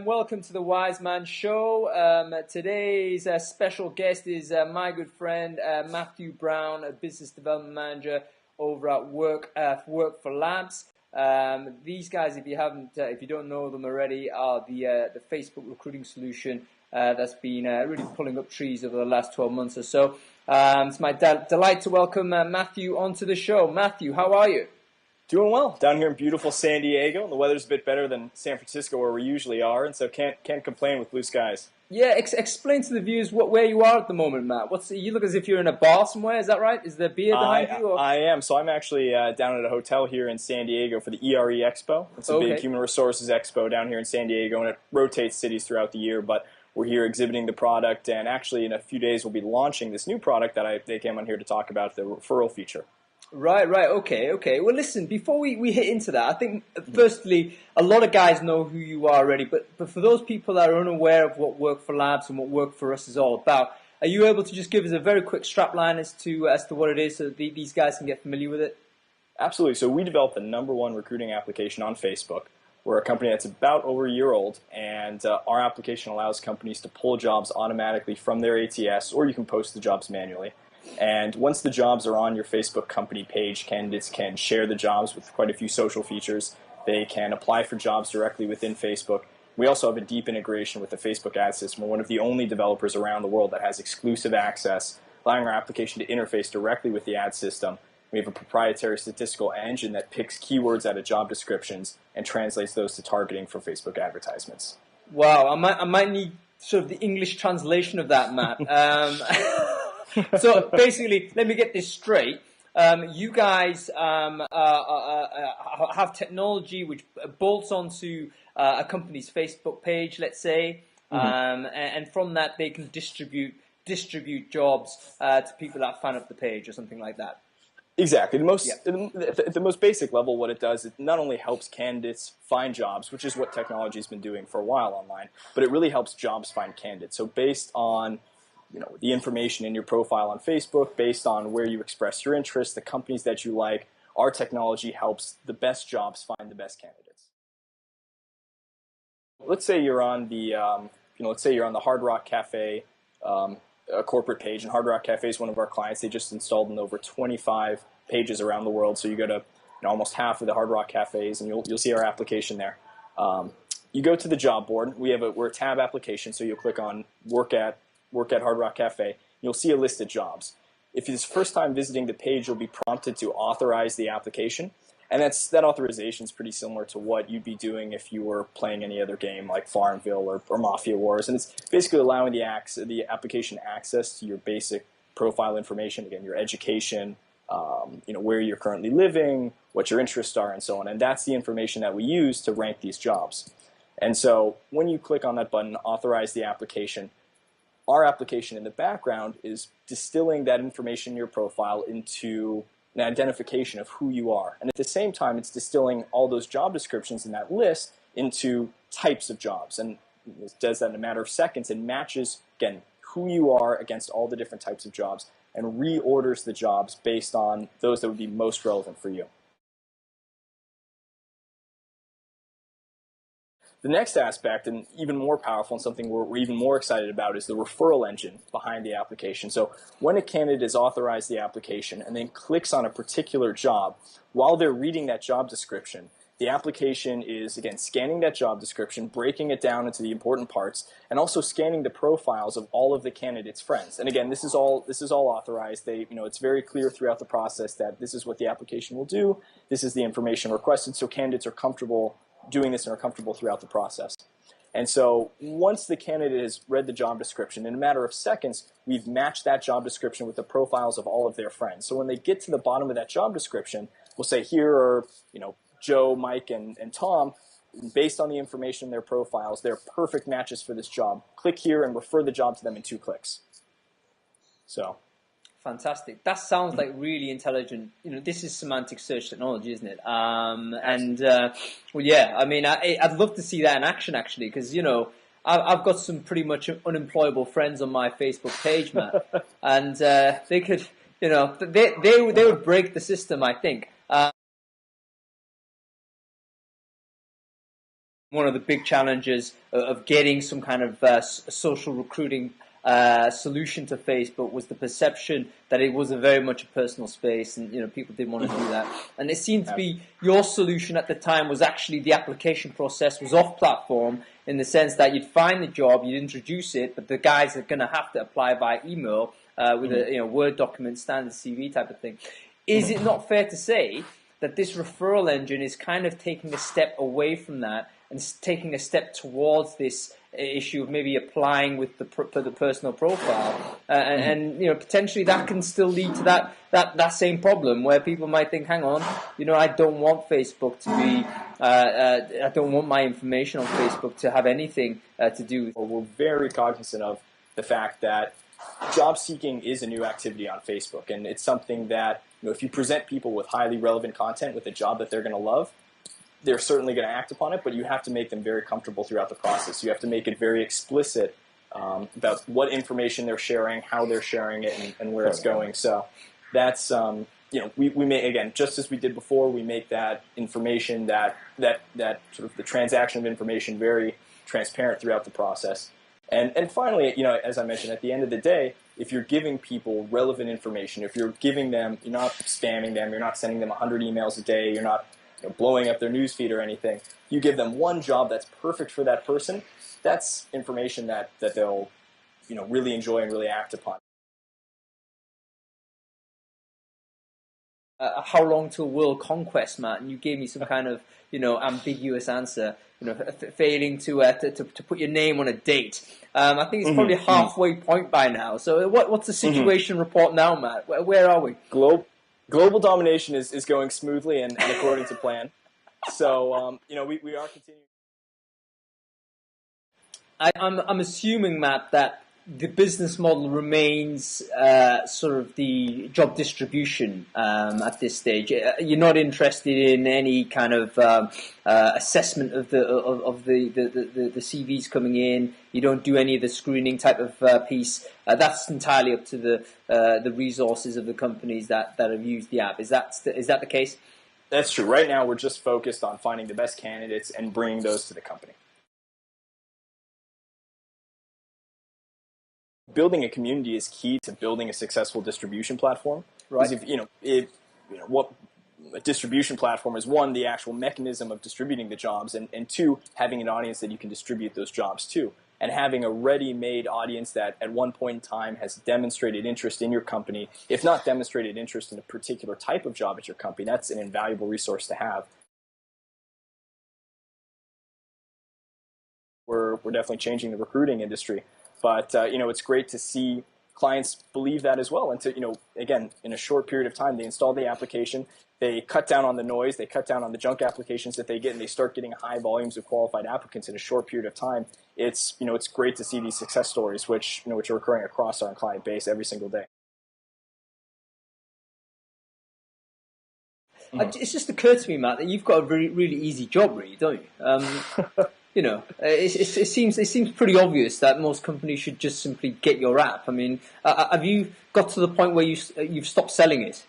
welcome to the Wise Man Show. Today's special guest is my good friend Matthew Brown, a business development manager over at Work4Labs. These guys, if you don't know them already, are the Facebook recruiting solution that's been really pulling up trees over the last 12 months or so. It's my delight to welcome Matthew onto the show. Matthew, how are you? Doing well down here in beautiful San Diego, and the weather's a bit better than San Francisco where we usually are, and so can't complain with blue skies. Yeah, explain to the viewers where you are at the moment, Matt. You look as if you're in a bar somewhere. Is that right? Is there beer behind you? Or? I am. So I'm actually down at a hotel here in San Diego for the ERE Expo. It's a big human resources expo down here in San Diego, and it rotates cities throughout the year. But we're here exhibiting the product, and actually in a few days we'll be launching this new product that they came on here to talk about, the referral feature. Right, okay. Well, listen, before we hit into that, I think, firstly, a lot of guys know who you are already, but for those people that are unaware of what Work4Labs and what Work4Us is all about, are you able to just give us a very quick strapline as to what it is so that these guys can get familiar with it? Absolutely. So we developed the #1 recruiting application on Facebook. We're a company that's about over a year old, and our application allows companies to pull jobs automatically from their ATS, or you can post the jobs manually. And once the jobs are on your Facebook company page, candidates can share the jobs with quite a few social features. They can apply for jobs directly within Facebook. We also have a deep integration with the Facebook ad system. We're one of the only developers around the world that has exclusive access, allowing our application to interface directly with the ad system. We have a proprietary statistical engine that picks keywords out of job descriptions and translates those to targeting for Facebook advertisements. Wow, I might need sort of the English translation of that, Matt. So basically, let me get this straight. You guys have technology which bolts onto a company's Facebook page, let's say, and from that they can distribute jobs to people that fan up the page or something like that. Exactly. At the most basic level, what it does, it not only helps candidates find jobs, which is what technology has been doing for a while online, but it really helps jobs find candidates. So based on the information in your profile on Facebook, based on where you express your interest, the companies that you like, our technology helps the best jobs find the best candidates. Let's say you're on the, Hard Rock Cafe corporate page, and Hard Rock Cafe is one of our clients. They just installed in over 25 pages around the world. So you go to almost half of the Hard Rock Cafes, and you'll see our application there. You go to the job board. We're a tab application, so you'll click on Work at Hard Rock Cafe. You'll see a list of jobs. If it's first time visiting the page, you'll be prompted to authorize the application. And that authorization is pretty similar to what you'd be doing if you were playing any other game like Farmville or Mafia Wars. And it's basically allowing the application access to your basic profile information, again, your education, where you're currently living, what your interests are, and so on. And that's the information that we use to rank these jobs. And so when you click on that button, authorize the application, our application in the background is distilling that information in your profile into an identification of who you are. And at the same time, it's distilling all those job descriptions in that list into types of jobs. And it does that in a matter of seconds and matches, again, who you are against all the different types of jobs and reorders the jobs based on those that would be most relevant for you. The next aspect, and even more powerful and something we're even more excited about, is the referral engine behind the application. So when a candidate has authorized the application and then clicks on a particular job, while they're reading that job description, the application is, again, scanning that job description, breaking it down into the important parts, and also scanning the profiles of all of the candidates' friends. And again, this is all authorized. It's very clear throughout the process that this is what the application will do. This is the information requested, so candidates are comfortable doing this and are comfortable throughout the process. And so once the candidate has read the job description, in a matter of seconds, we've matched that job description with the profiles of all of their friends. So when they get to the bottom of that job description, we'll say, here are Joe, Mike, and Tom. Based on the information in their profiles, they're perfect matches for this job. Click here and refer the job to them in 2 clicks. So fantastic. That sounds like really intelligent. This is semantic search technology, isn't it? Well, yeah. I mean, I'd love to see that in action, actually, because I've got some pretty much unemployable friends on my Facebook page, Matt, and they could, they would break the system, I think. One of the big challenges of getting some kind of social recruiting solution to Facebook was the perception that it was very much a personal space, and people didn't want to do that. And it seemed to be your solution at the time was actually the application process was off platform, in the sense that you'd find the job, you'd introduce it, but the guys are going to have to apply by email with a Word document, standard CV type of thing. Is it not fair to say that this referral engine is kind of taking a step away from that and taking a step towards this issue of maybe applying with the personal profile, and potentially that can still lead to that same problem where people might think, hang on, I don't want Facebook to be, I don't want my information on Facebook to have anything to do with. We're very cognizant of the fact that job seeking is a new activity on Facebook, and it's something that if you present people with highly relevant content with a job that they're going to love, they're certainly going to act upon it, but you have to make them very comfortable throughout the process. You have to make it very explicit about what information they're sharing, how they're sharing it, and where it's going. So that's, we may, again, just as we did before, we make that information, that sort of the transaction of information very transparent throughout the process. And finally, as I mentioned, at the end of the day, if you're giving people relevant information, if you're giving them, you're not spamming them, you're not sending them 100 emails a day, you're not blowing up their newsfeed or anything, you give them one job that's perfect for that person, that's information that they'll really enjoy and really act upon. How long till world conquest, Matt? And you gave me some kind of ambiguous answer, failing to put your name on a date. I think it's probably halfway point by now. So what's the situation report now, Matt? Where are we? Global domination is going smoothly and according to plan. So we are continuing. I'm assuming, Matt, that the business model remains sort of the job distribution at this stage. You're not interested in any kind of assessment of the CVs coming in. You don't do any of the screening type of piece. That's entirely up to the resources of the companies that have used the app. Is that the case? That's true. Right now, we're just focused on finding the best candidates and bringing those to the company. Building a community is key to building a successful distribution platform. Right. Because what a distribution platform is, one, the actual mechanism of distributing the jobs, and two, having an audience that you can distribute those jobs to, and having a ready-made audience that at one point in time has demonstrated interest in your company. If not demonstrated interest in a particular type of job at your company, that's an invaluable resource to have. We're definitely changing the recruiting industry. But, it's great to see clients believe that as well. And to, again, in a short period of time, they install the application, they cut down on the noise, they cut down on the junk applications that they get, and they start getting high volumes of qualified applicants in a short period of time. It's great to see these success stories, which are occurring across our client base every single day. It's just occurred to me, Matt, that you've got a really, really easy job, really, don't you? It seems pretty obvious that most companies should just simply get your app. I mean, have you got to the point where you've stopped selling it?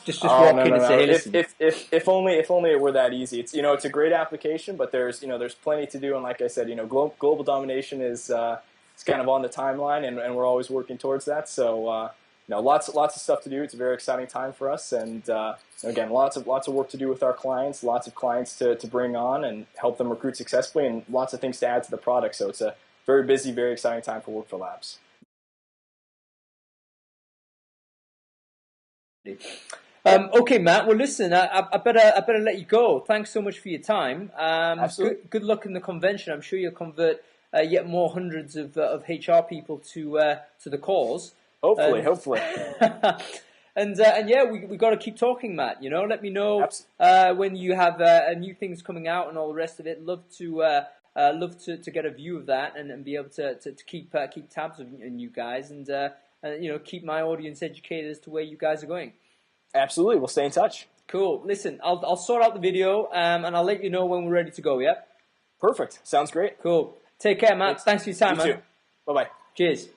Just walk in and say, hey, listen. If only it were that easy. It's it's a great application, but there's plenty to do. And like I said, global domination is it's kind of on the timeline, and we're always working towards that. So lots of stuff to do. It's a very exciting time for us, and again, lots of work to do with our clients. Lots of clients to bring on and help them recruit successfully, and lots of things to add to the product. So it's a very busy, very exciting time for Work4Labs. Okay, Matt. Well, listen, I better let you go. Thanks so much for your time. Absolutely. Good luck in the convention. I'm sure you'll convert yet more hundreds of HR people to the cause. Hopefully. And yeah, we got to keep talking, Matt. Let me know when you have new things coming out and all the rest of it. Love to get a view of that and be able to keep tabs on you guys and keep my audience educated as to where you guys are going. Absolutely, we'll stay in touch. Cool. Listen, I'll sort out the video and I'll let you know when we're ready to go. Yeah. Perfect. Sounds great. Cool. Take care, Matt. Thanks for your time, man. You too. Bye-bye. Cheers.